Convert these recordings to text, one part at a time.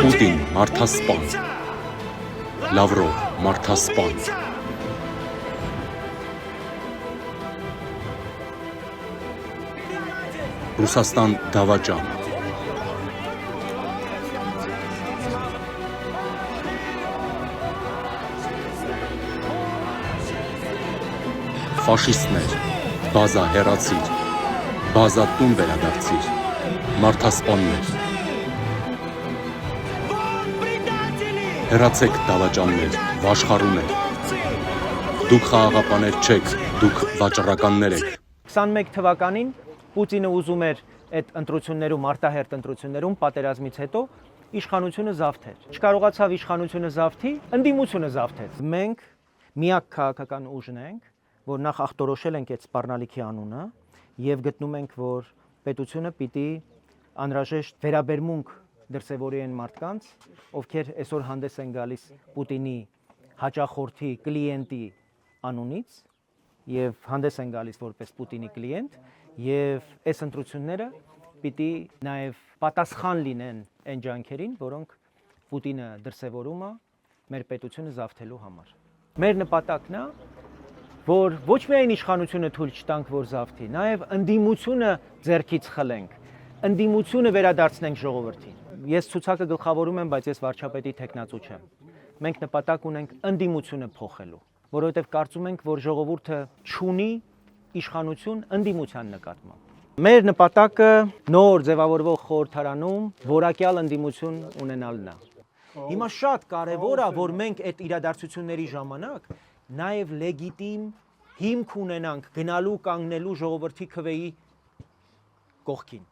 Պուտին մարդասպան, Լավրով մարդասպան, Ռուսաստան դավաճան, Ֆաշիստներ, բազա հեռացիր, բազա տուն վերադարձիր, մարդասպաններ, հեռացեք դավաճաններ, վաշխառուներ, դուք խաղաղապաներ չեք, դուք վաճառականներ եք։ 21 թվականին Պուտինը ուզում էր այդ ընտրություններում, արտահերթ ընտրություններում պատերազմից հետո իշխանությունը զավթել։ Չկարողացավ իշխանությունը զավթի, ընդդիմությունը զավթեց։ Մենք միակ քաղաքական ուժն ենք, որ նախ ախտորոշել ենք այդ սպառնալիքի անունը եւ գտնում ենք, որ պետությունը պիտի անհրաժեշտ վերաբերմունք դրսևորի այն մարդկանց, ովքեր այսօր հանդես են գալիս Պուտինի հաճախորդի, կլիենտի անունից եւ հանդես են գալիս որպես Պուտինի կլիենտ եւ այս ընտրությունները պիտի նաեւ պատասխան լինեն այն ջանքերին, որոնք Պուտինը դրսևորում է մեր պետությունը զավթելու համար։ Մեր նպատակն է, որ ոչ միայն իշխանությունը թույլ չտանք, որ զավթի, նաեւ ընդդիմությունը ձեռքից խլենք, ընդդիմությունը վերադարձնենք ժողովրդին։ Ես ցուցակը գլխավորում եմ, բայց ես վարչապետի թեկնածու չեմ։ Մենք նպատակ ունենք ընդդիմությունը փոխելու, որովհետև կարծում ենք, որ ժողովուրդը չունի իշխանություն ընդդիմության նկատմամբ։ Մեր նպատակը նոր ձևավորվող խորհրդարանում որակյալ ընդդիմություն ունենալն է։ Հիմա շատ կարևոր է, որ մենք այդ իրադարձությունների ժամանակ նաև լեգիտիմ հիմք ունենանք գնալու կանգնելու ժողովրդի քվեի կողքին,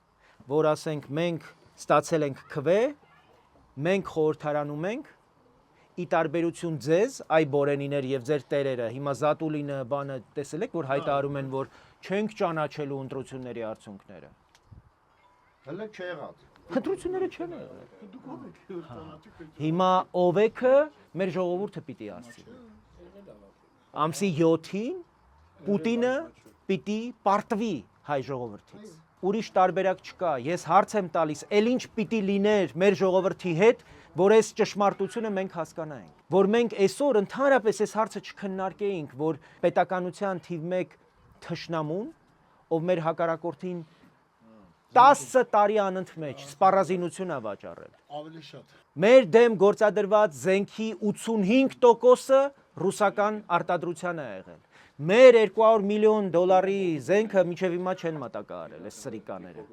որ ասենք մենք ստացել ենք քվե, մենք խորհրդարանում ենք, ի տարբերություն ձեզ, այ բորենիներ եւ ձեր տերերը, հիմա Զատուլինը բանը տեսել եք, որ հայտարարում են, որ չենք ճանաչելու ընտրությունների արդյունքները։ Հələ չեղած։ Ընտրությունները չեն եղել։ Հիմա ով եկը մեր ժողովուրդը պիտի ասի։ Ամսի 7-ին Պուտինը պիտի պարտվի հայ ժողովրդից։ Ուրիշ տարբերակ չկա։ Ես հարց եմ տալիս, ել ինչ պիտի լիներ մեր ժողովրդի հետ, որ այս ճշմարտությունը մենք հասկանայինք, որ մենք այսօր ընդհանրապես այս հարցը չքննարկեինք, որ պետականության թիվ 1 թշնամուն, ով մեր հակառակորդին 10 տարի անընդմեջ սպառազինություն է վաճառել։ Ավելի շատ։ Մեր դեմ գործադրված զենքի 85%-ը ռուսական արտադրության է եղել։ Մեր 200 միլիոն դոլարի զենքը մինչև հիմա չեն մատակարարել այս սրիկաները։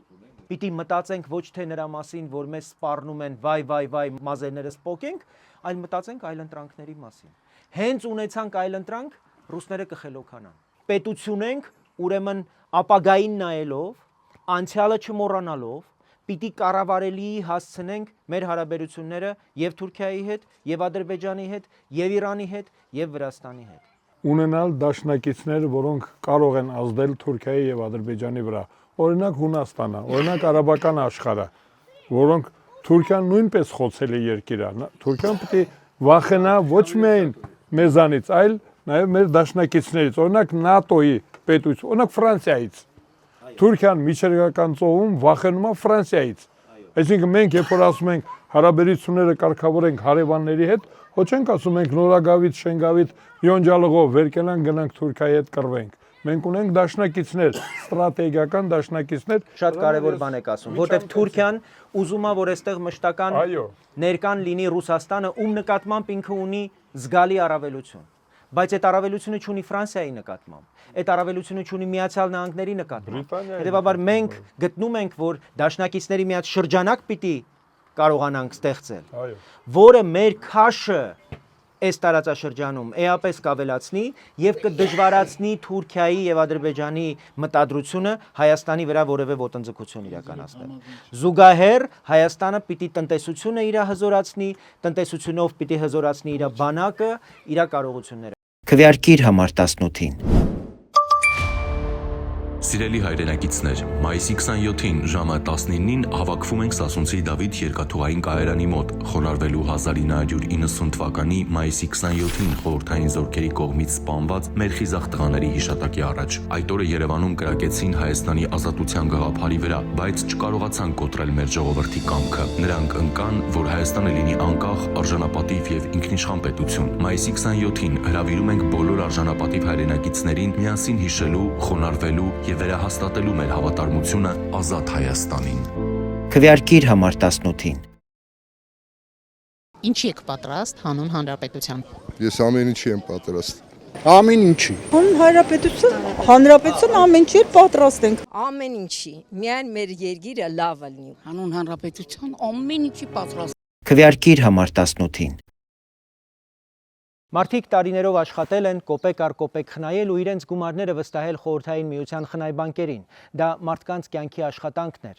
Պիտի մտածենք ոչ թե նրա մասին, որ մեզ սպառնում են վայ, մազերներս պոկենք, այլ մտածենք այլընտրանքների մասին։ Հենց ունեցանք այլընտրանք, ռուսները կխելոքանան։ Պետություն ենք, ուրեմն ապագային նայելով, անցյալը չմոռանալով, պիտի կառավարելի հասցնենք մեր հարաբերությունները եւ Թուրքիայի հետ, եւ Ադրբեջանի հետ, եւ Իրանի հետ, եւ Վրաստանի հետ։ Ունենալ դաշնակիցներ, որոնք կարող են ազդել Թուրքիայի եւ Ադրբեջանի վրա։ Օրինակ Հունաստանը, օրինակ Արաբական աշխարհը, որոնք Թուրքիան նույնպես խոցել է երկիր է։ Թուրքիան պետք է վախենա ոչ միայն մեզանից, այլ նաև մեր դաշնակիցներից, օրինակ ՆԱՏՕ-ի պետություն, օրինակ Ֆրանսիայից։ Թուրքիան միջերկրական ծովում վախենում է Ֆրանսիայից։ Այսինքն մենք երբ որ ասում ենք հարաբերությունները կարգավորենք հարևանների հետ, ոչ ենք ասում ենք նորագավիթ, շենգավիթ, յոնջալղով վեր կենանք գնանք Թուրքիայի հետ կռվենք։ Մենք ունենք դաշնակիցներ, ստրատեգիական դաշնակիցներ։ Շատ կարևոր բան եք ասում, որտեղ Թուրքիան ուզում է, որ այստեղ մշտական ներկան լինի Ռուսաստանը, ում նկատմամբ ինքը ունի զգալի առավելություն։ Բայց այդ առավելությունը չունի Ֆրանսիայի նկատմամբ, այդ առավելությունը չունի Միացյալ Նահանգների նկատմամբ։ Հետևաբար մենք գտնում ենք, որ դաշնակիցների մի հատ շրջանակ պիտի կարողանանք ստեղծել, որը մեր քաշը այս տարածաշրջանում էապես կավելացնի եւ կդժվարացնի Թուրքիայի եւ Ադրբեջանի մտադրությունը Հայաստանի վրա որևէ ոտնձգություն իրականացնել։ Զուգահեռ Հայաստանը պիտի տնտեսությունը իր հզորացնի, տնտեսությունով պիտի հզորացնի իր բանակը, իր կարողությունները։ Քվեարկիր համար 18-ին։ Սիրելի հայրենակիցներ, մայիսի 27-ին ժամը 19-ին հավաքվում ենք Սասունցի Դավիթ երկաթուղային կայարանի մոտ, խոնարհվելու 1990 թվականի մայիսի 27-ին խորհրդային զորքերի կողմից սպանված մեր խիզախ տղաների հիշատակի առաջ։ Այդ օրը Երևանում կրակեցին Հայաստանի ազատության գաղափարի վրա, բայց չկարողացան կոտրել մեր ժողովրդի կամքը։ Նրանք ընկան, որ Հայաստանը լինի անկախ, արժանապատիվ եւ ինքնիշխան պետություն։ Մայիսի 27-ին հրավիրում ենք բոլոր արժանապատիվ հայրենակիցներին միասին հիշելու, խոնարհվելու եւ վերահաստատելու մեր հավատարմությունը ազատ Հայաստանին։ Քվեարկիր համար 18-ին։ Ինչի եք պատրաստ հանուն հանրապետության։ Ես ամեն ինչի եմ պատրաստ։ Ամեն ինչի։ Հանրապետություն ամեն ինչի պատրաստ ենք։ Ամեն ինչի, միայն մեր երկիրը լավը լինի։ Հանուն հանրապետության ամեն ինչի պատրաստ։ Քվեարկիր համար 18-ին։ Մարդիկ տարիներով աշխատել են կոպեկ առ կոպեկ խնայել ու իրենց գումարները վստահել խորհրդային միության խնայբանկերին։ Դա մարդկանց կյանքի աշխատանքն էր,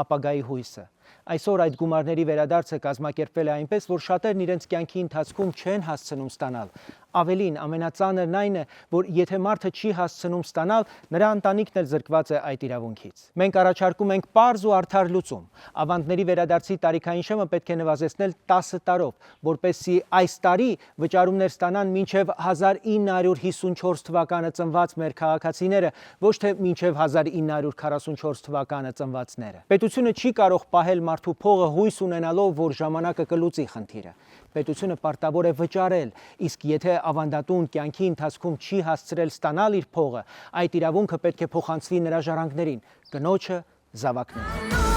ապագայի հույսը։ Այսօր այդ գումարների վերադարձը կազմակերպվել է այնպես, որ շատերն իրենց կյանքի ընթացքում չեն հասցնում ստանալ։ Ավելին, ամենածանրն այն է, որ եթե մարդը չի հասցնում ստանալ, նրա ընտանիքն էլ զրկված է այդ իրավունքից։ Մենք առաջարկում ենք պարզ ու արդար լուծում։ Ավանդների վերադարձի տարիքային շեմը պետք է նվազեցնել 10 տարով, որպեսզի այս տարի վճարումներ ստանան մինչև 1954 թվականը ծնված մեր քաղաքացիները, ոչ թե մինչև 1944 թվականը ծնվածները։ Պետությունը չի կարող պահել մարդու փողը հույս ունենալով, որ ժամանակը կլուծի խնդիրը։ Պետությունը պարտավոր է վճարել, իսկ եթե ավանդատուն կյանքի ընթացքում չի հասցրել ստանալ իր փողը, այդ իրավունքը պետք է փոխանցվի նրա ժառանգներին, կնոջը, զավակներին։